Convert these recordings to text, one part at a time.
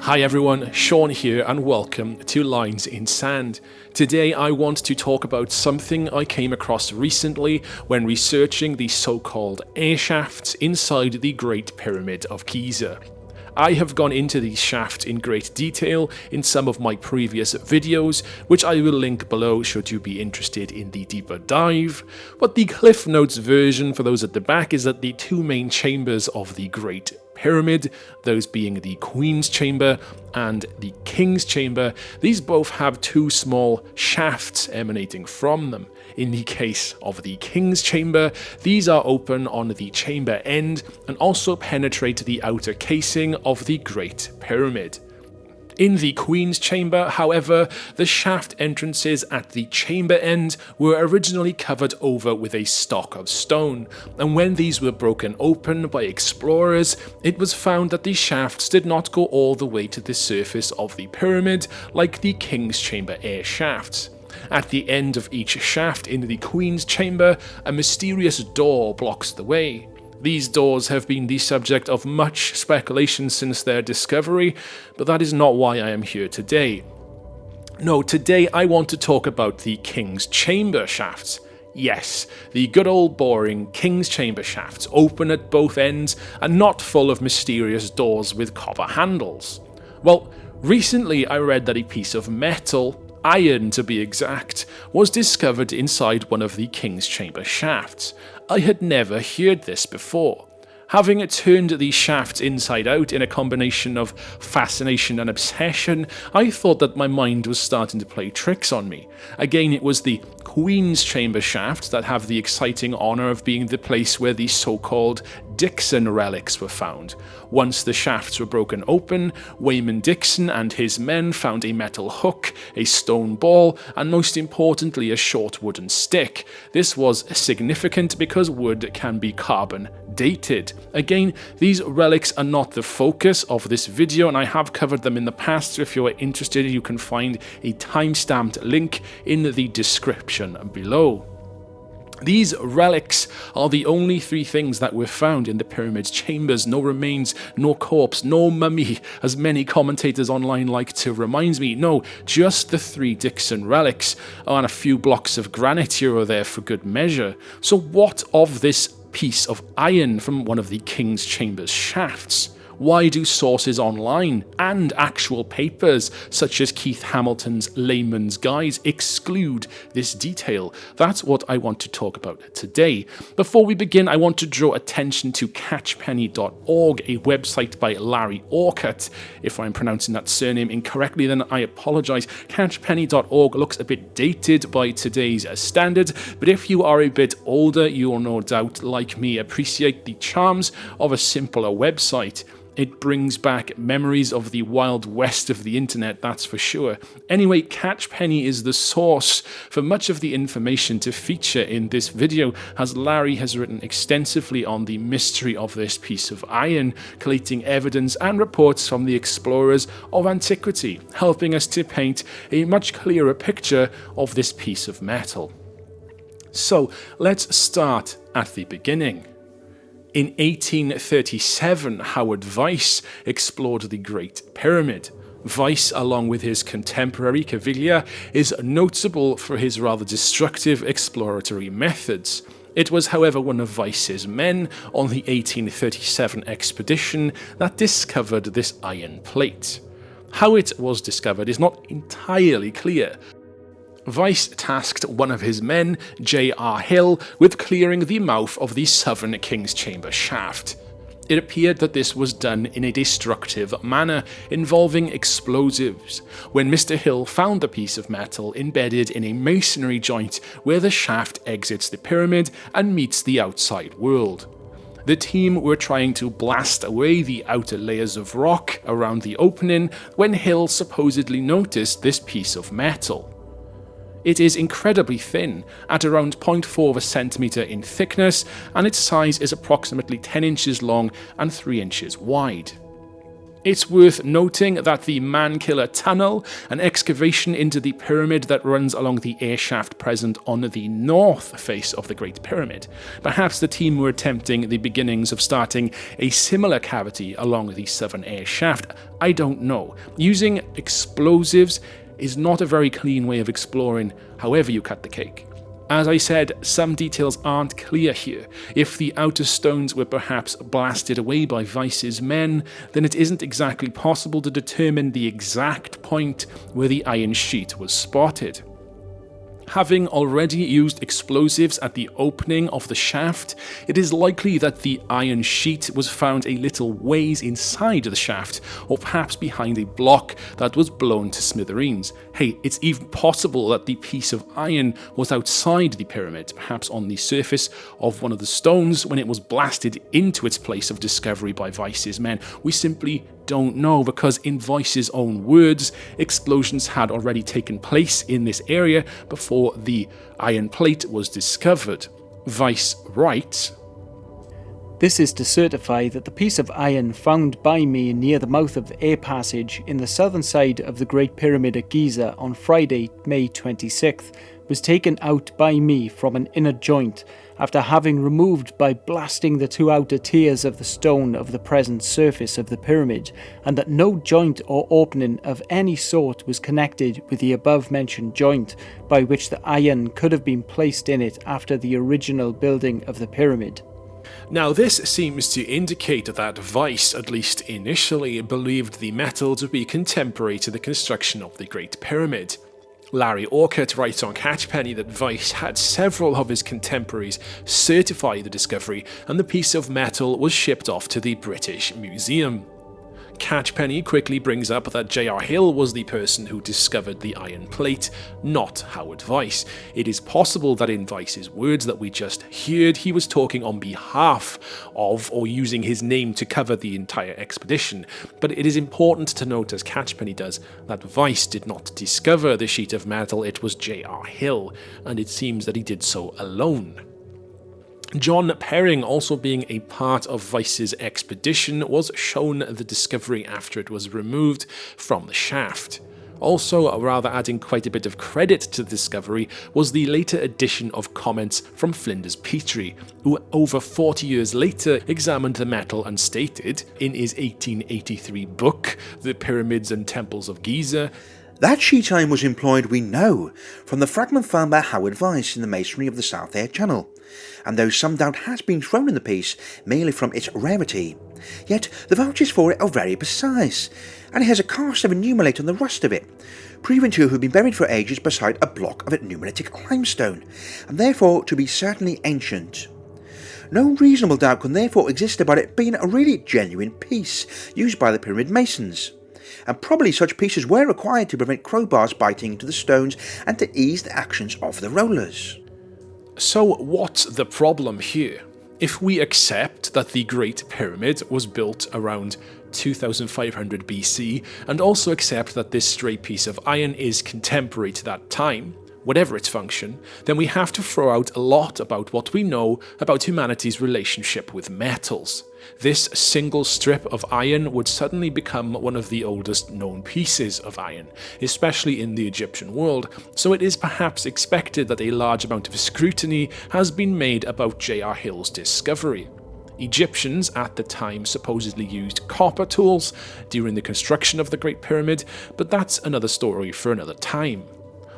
Hi everyone, Sean here and welcome to Lines in Sand. Today I want to talk about something I came across recently when researching the so-called air shafts inside the Great Pyramid of Giza. I have gone into these shafts in great detail in some of my previous videos, which I will link below should you be interested in the deeper dive. But the Cliff Notes version for those at the back is that the two main chambers of the Great Pyramid, those being the Queen's Chamber and the King's Chamber, these both have two small shafts emanating from them. In the case of the King's Chamber, these are open on the chamber end and also penetrate the outer casing of the Great Pyramid. In the Queen's Chamber, however, the shaft entrances at the chamber end were originally covered over with a stock of stone, and when these were broken open by explorers, it was found that the shafts did not go all the way to the surface of the pyramid like the King's Chamber air shafts. At the end of each shaft in the Queen's Chamber, a mysterious door blocks the way. These doors have been the subject of much speculation since their discovery, but that is not why I am here today. No, today I want to talk about the King's Chamber shafts. Yes, the good old boring King's Chamber shafts, open at both ends and not full of mysterious doors with copper handles. Well, recently I read that a piece of metal, iron to be exact, was discovered inside one of the King's Chamber shafts. I had never heard this before. Having turned these shafts inside out in a combination of fascination and obsession, I thought that my mind was starting to play tricks on me. Again, it was the Queen's Chamber shafts that have the exciting honour of being the place where the so-called Dixon Relics were found. Once the shafts were broken open, Layman Dixon and his men found a metal hook, a stone ball, and most importantly a short wooden stick. This was significant because wood can be carbon dated. Again, these relics are not the focus of this video and I have covered them in the past, so if you are interested you can find a time-stamped link in the description below. These relics are the only three things that were found in the pyramid's chambers. No remains, no corpse, no mummy, as many commentators online like to remind me. No, just the three Dixon relics and a few blocks of granite here or there for good measure. So what of this piece of iron from one of the King's Chamber's shafts? Why do sources online and actual papers such as Keith Hamilton's Layman's Guide exclude this detail? That's what I want to talk about today. Before we begin, I want to draw attention to catchpenny.org, a website by Larry Orcutt. If I'm pronouncing that surname incorrectly, then I apologize. Catchpenny.org looks a bit dated by today's standards, but if you are a bit older, you will no doubt, like me, appreciate the charms of a simpler website. It brings back memories of the wild west of the internet, that's for sure. Anyway, Catchpenny is the source for much of the information to feature in this video, as Larry has written extensively on the mystery of this piece of iron, collating evidence and reports from the explorers of antiquity, helping us to paint a much clearer picture of this piece of metal. So, let's start at the beginning. In 1837, Howard Vyse explored the Great Pyramid. Vyse, along with his contemporary Caviglia, is notable for his rather destructive exploratory methods. It was, however, one of Vyse's men on the 1837 expedition that discovered this iron plate. How it was discovered is not entirely clear. Vyse tasked one of his men, J.R. Hill, with clearing the mouth of the southern King's Chamber shaft. It appeared that this was done in a destructive manner, involving explosives, when Mr. Hill found the piece of metal embedded in a masonry joint where the shaft exits the pyramid and meets the outside world. The team were trying to blast away the outer layers of rock around the opening when Hill supposedly noticed this piece of metal. It is incredibly thin, at around 0.4 of a centimetre in thickness, and its size is approximately 10 inches long and 3 inches wide. It's worth noting that the Man-Killer Tunnel, an excavation into the pyramid that runs along the air shaft present on the north face of the Great Pyramid. Perhaps the team were attempting the beginnings of starting a similar cavity along the southern air shaft. I don't know. Using explosives is not a very clean way of exploring, however you cut the cake. As I said, some details aren't clear here. If the outer stones were perhaps blasted away by Vyse's men, then it isn't exactly possible to determine the exact point where the iron sheet was spotted. Having already used explosives at the opening of the shaft, it is likely that the iron sheet was found a little ways inside the shaft, or perhaps behind a block that was blown to smithereens. Hey, it's even possible that the piece of iron was outside the pyramid, perhaps on the surface of one of the stones when it was blasted into its place of discovery by Vyse's men. We simply don't know, because in Vyse's own words, explosions had already taken place in this area before the iron plate was discovered. Vyse writes, "This is to certify that the piece of iron found by me near the mouth of the air passage in the southern side of the Great Pyramid of Giza on Friday, May 26th, was taken out by me from an inner joint after having removed by blasting the two outer tiers of the stone of the present surface of the pyramid, and that no joint or opening of any sort was connected with the above-mentioned joint by which the iron could have been placed in it after the original building of the pyramid." Now, this seems to indicate that Vyse, at least initially, believed the metal to be contemporary to the construction of the Great Pyramid. Larry Orcutt writes on Catchpenny that Vyse had several of his contemporaries certify the discovery, and the piece of metal was shipped off to the British Museum. Catchpenny quickly brings up that J.R. Hill was the person who discovered the iron plate, not Howard Vyse. It is possible that in Vyse's words that we just heard, he was talking on behalf of, or using his name to cover the entire expedition. But it is important to note, as Catchpenny does, that Vyse did not discover the sheet of metal, it was J.R. Hill, and it seems that he did so alone. John Perring, also being a part of Vyse's expedition, was shown the discovery after it was removed from the shaft. Also, rather adding quite a bit of credit to the discovery, was the later addition of comments from Flinders Petrie, who over 40 years later examined the metal and stated, in his 1883 book, The Pyramids and Temples of Giza, "That sheet iron was employed, we know, from the fragment found by Howard Vyse in the masonry of the South Air Channel, and though some doubt has been thrown in the piece, merely from its rarity, yet the vouchers for it are very precise, and it has a cast of a numerate on the rust of it, proving to have been buried for ages beside a block of nummulitic limestone, and therefore to be certainly ancient. No reasonable doubt can therefore exist about it being a really genuine piece used by the pyramid masons, and probably such pieces were required to prevent crowbars biting into the stones and to ease the actions of the rollers." So what's the problem here? If we accept that the Great Pyramid was built around 2500 BC, and also accept that this stray piece of iron is contemporary to that time, whatever its function, then we have to throw out a lot about what we know about humanity's relationship with metals. This single strip of iron would suddenly become one of the oldest known pieces of iron, especially in the Egyptian world, so it is perhaps expected that a large amount of scrutiny has been made about J.R. Hill's discovery. Egyptians at the time supposedly used copper tools during the construction of the Great Pyramid, but that's another story for another time.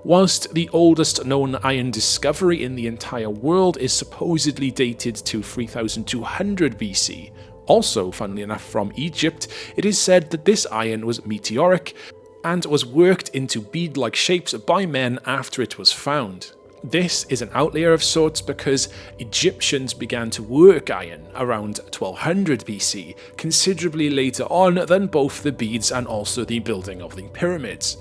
Whilst the oldest known iron discovery in the entire world is supposedly dated to 3200 BC, also funnily enough from Egypt, it is said that this iron was meteoric and was worked into bead-like shapes by men after it was found. This is an outlier of sorts because Egyptians began to work iron around 1200 BC, considerably later on than both the beads and also the building of the pyramids.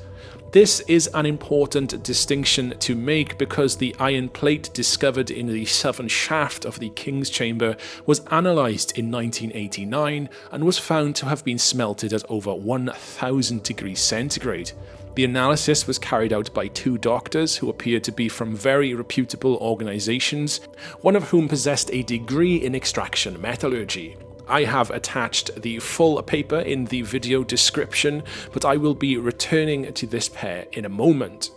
This is an important distinction to make because the iron plate discovered in the southern shaft of the King's Chamber was analysed in 1989 and was found to have been smelted at over 1000 degrees centigrade. The analysis was carried out by two doctors who appeared to be from very reputable organisations, one of whom possessed a degree in extraction metallurgy. I have attached the full paper in the video description, but I will be returning to this pair in a moment.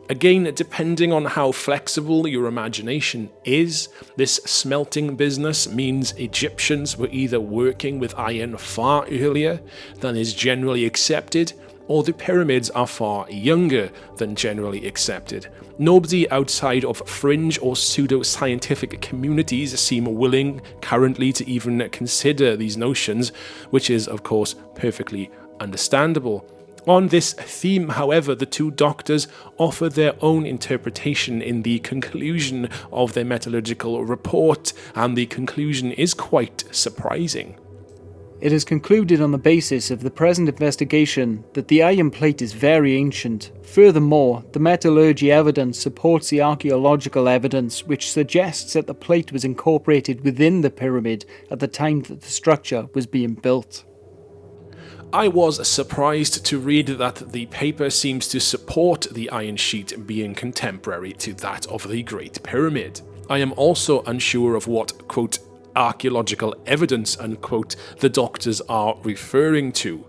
Again, depending on how flexible your imagination is, this smelting business means Egyptians were either working with iron far earlier than is generally accepted, or the pyramids are far younger than generally accepted. Nobody outside of fringe or pseudo-scientific communities seem willing currently to even consider these notions, which is of course perfectly understandable. On this theme, however, the two doctors offer their own interpretation in the conclusion of their metallurgical report, and the conclusion is quite surprising. It is concluded on the basis of the present investigation that the iron plate is very ancient. Furthermore, the metallurgy evidence supports the archaeological evidence which suggests that the plate was incorporated within the pyramid at the time that the structure was being built. I was surprised to read that the paper seems to support the iron sheet being contemporary to that of the Great Pyramid. I am also unsure of what, quote, archaeological evidence, unquote, the doctors are referring to,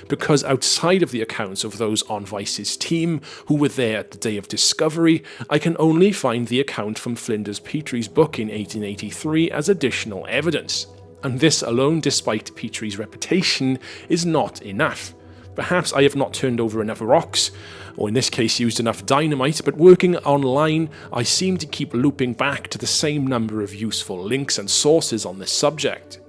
because outside of the accounts of those on Vyse's team who were there at the day of discovery, I can only find the account from Flinders Petrie's book in 1883 as additional evidence. And this alone, despite Petrie's reputation, is not enough. Perhaps I have not turned over enough rocks, or in this case used enough dynamite, but working online, I seem to keep looping back to the same number of useful links and sources on this subject.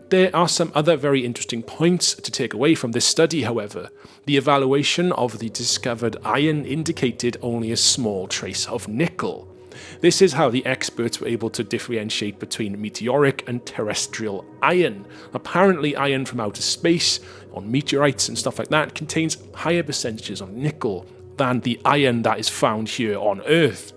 There are some other very interesting points to take away from this study, however. The evaluation of the discovered iron indicated only a small trace of nickel. This is how the experts were able to differentiate between meteoric and terrestrial iron. Apparently, iron from outer space, on meteorites and stuff like that, contains higher percentages of nickel than the iron that is found here on Earth.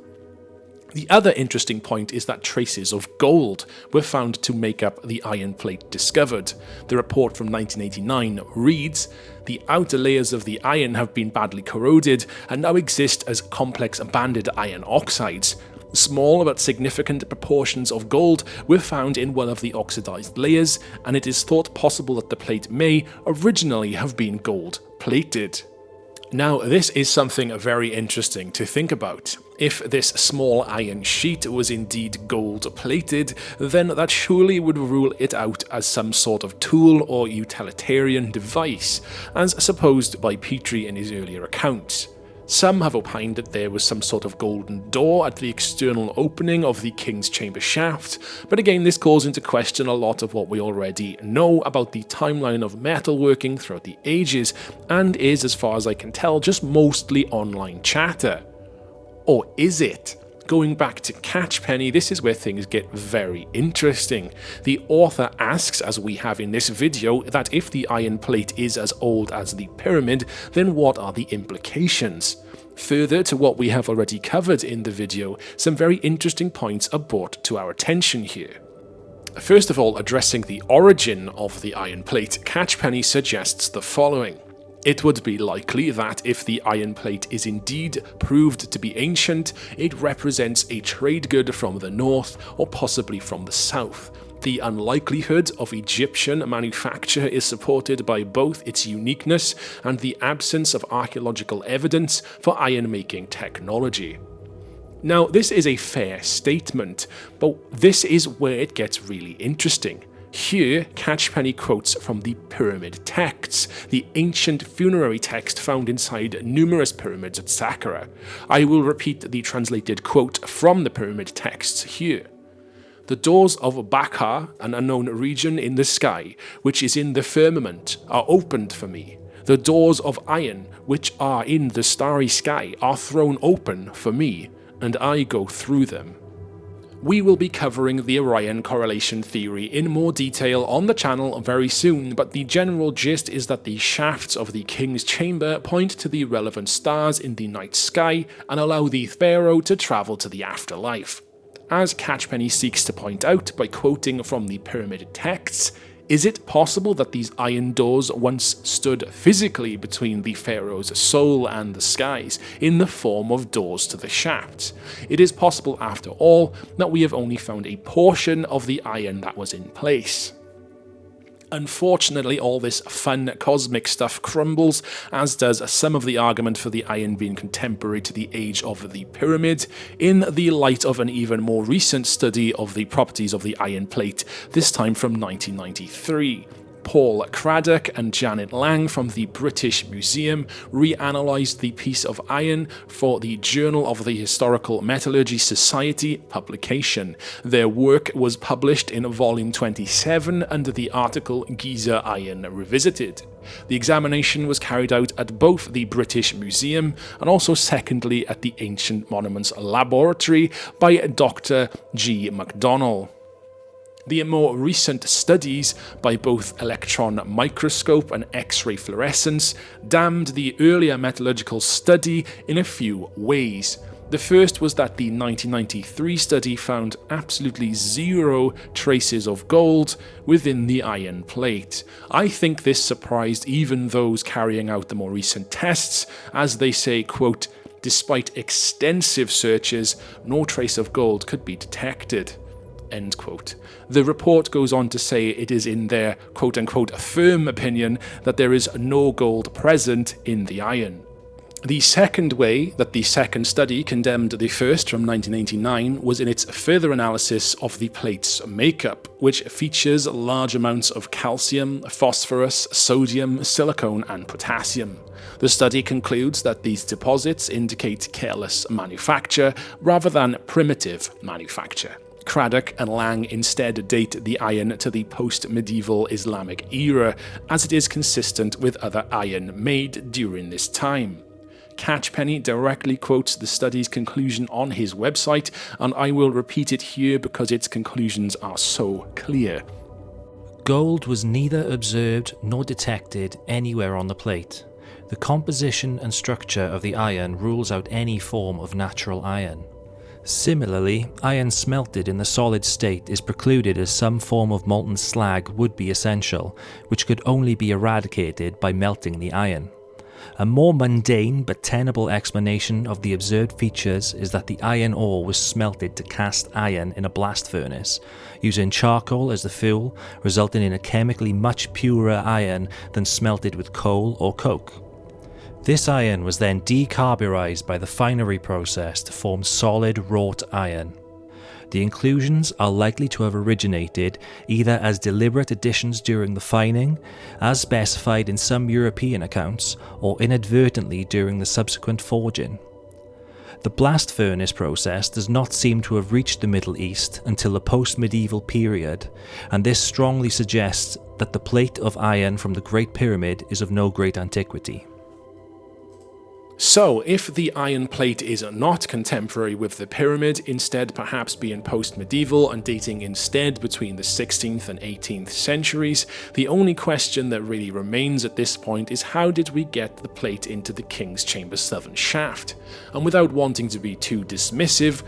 The other interesting point is that traces of gold were found to make up the iron plate discovered. The report from 1989 reads, "The outer layers of the iron have been badly corroded and now exist as complex banded iron oxides. Small but significant proportions of gold were found in one of the oxidized layers, and it is thought possible that the plate may originally have been gold-plated." Now, this is something very interesting to think about. If this small iron sheet was indeed gold-plated, then that surely would rule it out as some sort of tool or utilitarian device, as supposed by Petrie in his earlier accounts. Some have opined that there was some sort of golden door at the external opening of the King's Chamber shaft, but again this calls into question a lot of what we already know about the timeline of metalworking throughout the ages, and is, as far as I can tell, just mostly online chatter. Or is it? Going back to Catchpenny, this is where things get very interesting. The author asks, as we have in this video, that if the iron plate is as old as the pyramid, then what are the implications? Further to what we have already covered in the video, some very interesting points are brought to our attention here. First of all, addressing the origin of the iron plate, Catchpenny suggests the following. It would be likely that if the iron plate is indeed proved to be ancient, it represents a trade good from the north or possibly from the south. The unlikelihood of Egyptian manufacture is supported by both its uniqueness and the absence of archaeological evidence for iron-making technology. Now, this is a fair statement, but this is where it gets really interesting. Here, Catchpenny quotes from the pyramid texts, the ancient funerary text found inside numerous pyramids at Saqqara. I will repeat the translated quote from the pyramid texts here. "The doors of Bakar, an unknown region in the sky, which is in the firmament, are opened for me. The doors of iron, which are in the starry sky, are thrown open for me, and I go through them." We will be covering the Orion correlation theory in more detail on the channel very soon, but the general gist is that the shafts of the King's Chamber point to the relevant stars in the night sky and allow the pharaoh to travel to the afterlife. As Catchpenny seeks to point out by quoting from the pyramid texts, is it possible that these iron doors once stood physically between the pharaoh's soul and the skies, in the form of doors to the shafts? It is possible, after all, that we have only found a portion of the iron that was in place. Unfortunately, all this fun cosmic stuff crumbles, as does some of the argument for the iron being contemporary to the age of the pyramid, in the light of an even more recent study of the properties of the iron plate, this time from 1993. Paul Craddock and Janet Lang from the British Museum reanalyzed the piece of iron for the Journal of the Historical Metallurgy Society publication. Their work was published in volume 27 under the article Giza Iron Revisited. The examination was carried out at both the British Museum and also secondly at the Ancient Monuments Laboratory by Dr. G. MacDonald. The more recent studies by both electron microscope and X-ray fluorescence damned the earlier metallurgical study in a few ways. The first was that the 1993 study found absolutely zero traces of gold within the iron plate. I think this surprised even those carrying out the more recent tests, as they say, quote, "Despite extensive searches, no trace of gold could be detected." End quote. The report goes on to say it is in their quote-unquote firm opinion that there is no gold present in the iron. The second way that the second study condemned the first from 1989 was in its further analysis of the plate's makeup, which features large amounts of calcium, phosphorus, sodium, silicone and potassium. The study concludes that these deposits indicate careless manufacture rather than primitive manufacture. Craddock and Lang instead date the iron to the post-medieval Islamic era, as it is consistent with other iron made during this time. Catchpenny directly quotes the study's conclusion on his website, and I will repeat it here because its conclusions are so clear. Gold was neither observed nor detected anywhere on the plate. The composition and structure of the iron rules out any form of natural iron. Similarly, iron smelted in the solid state is precluded as some form of molten slag would be essential, which could only be eradicated by melting the iron. A more mundane but tenable explanation of the observed features is that the iron ore was smelted to cast iron in a blast furnace, using charcoal as the fuel, resulting in a chemically much purer iron than smelted with coal or coke. This iron was then decarburized by the finery process to form solid wrought iron. The inclusions are likely to have originated either as deliberate additions during the fining, as specified in some European accounts, or inadvertently during the subsequent forging. The blast furnace process does not seem to have reached the Middle East until the post-medieval period, and this strongly suggests that the plate of iron from the Great Pyramid is of no great antiquity. So, if the iron plate is not contemporary with the pyramid, instead perhaps being post-medieval and dating instead between the 16th and 18th centuries, the only question that really remains at this point is how did we get the plate into the King's Chamber southern shaft? And without wanting to be too dismissive,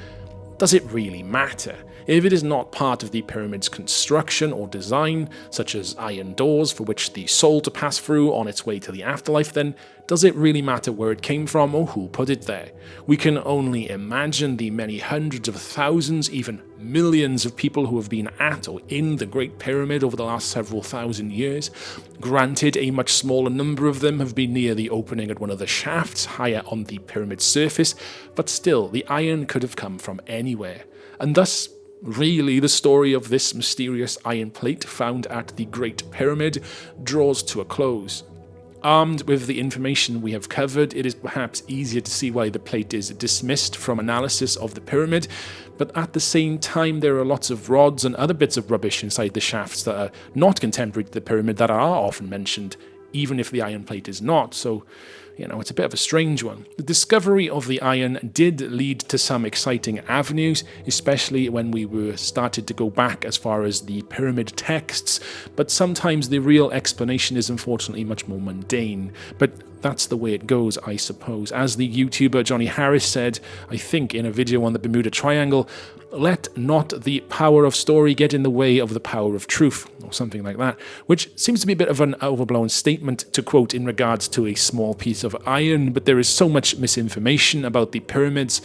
does it really matter? If it is not part of the pyramid's construction or design, such as iron doors for which the soul to pass through on its way to the afterlife, then does it really matter where it came from or who put it there? We can only imagine the many hundreds of thousands, even millions of people who have been at or in the Great Pyramid over the last several thousand years. Granted, a much smaller number of them have been near the opening at one of the shafts higher on the pyramid's surface, but still, the iron could have come from anywhere. And thus, really, the story of this mysterious iron plate found at the Great Pyramid draws to a close. Armed with the information we have covered, it is perhaps easier to see why the plate is dismissed from analysis of the pyramid, but at the same time there are lots of rods and other bits of rubbish inside the shafts that are not contemporary to the pyramid that are often mentioned, even if the iron plate is not, so it's a bit of a strange one. The discovery of the iron did lead to some exciting avenues, especially when we were started to go back as far as the pyramid texts, but sometimes the real explanation is unfortunately much more mundane. But that's the way it goes, I suppose. As the YouTuber Johnny Harris said, I think in a video on the Bermuda Triangle, let not the power of story get in the way of the power of truth, or something like that, which seems to be a bit of an overblown statement to quote in regards to a small piece of iron, but there is so much misinformation about the pyramids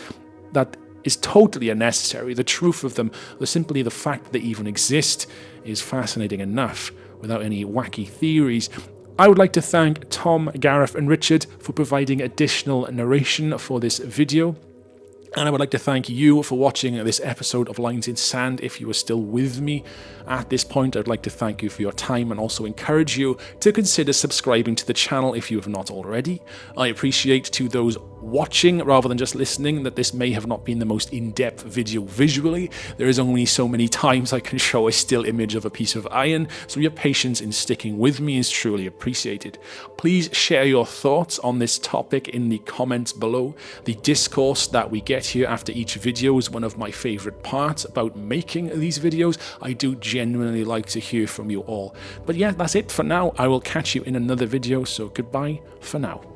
that is totally unnecessary. The truth of them, simply the fact that they even exist, is fascinating enough without any wacky theories. I would like to thank Tom, Gareth and Richard for providing additional narration for this video. And I would like to thank you for watching this episode of Lines in Sand. If you are still with me at this point, I'd like to thank you for your time and also encourage you to consider subscribing to the channel if you have not already. I appreciate to those watching rather than just listening that this may have not been the most in-depth video visually. There is only so many times I can show a still image of a piece of iron, so your patience in sticking with me is truly appreciated. Please share your thoughts on this topic in the comments below. The discourse that we get here after each video is one of my favorite parts about making these videos. I do genuinely like to hear from you all. But yeah, that's it for now. I will catch you in another video, so goodbye for now.